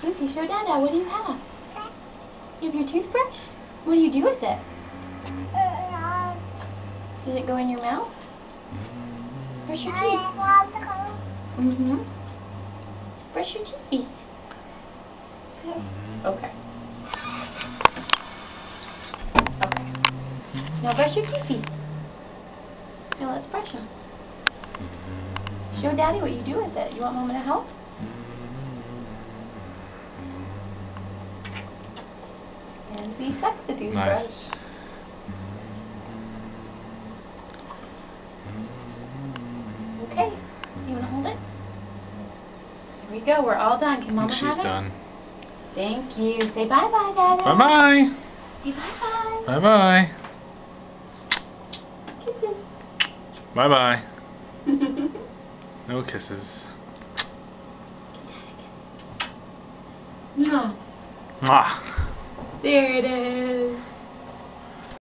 Lucy, show Dada. What do you have? You have your toothbrush? What do you do with it? Does it go in your mouth? Brush your teeth. Mm-hmm. Brush your teeth. Okay. Okay. Now brush your teeth. Now let's brush them. Show Daddy what you do with it. You want Mama to help? And we suck the toothbrush. Nice. Okay. You want to hold it? Here we go. We're all done. Can Mama have it? She's done. Thank you. Say bye-bye, Dada. Bye-bye. Say bye-bye. Bye-bye. Kisses. Bye-bye. No kisses. No. Mwah. There it is.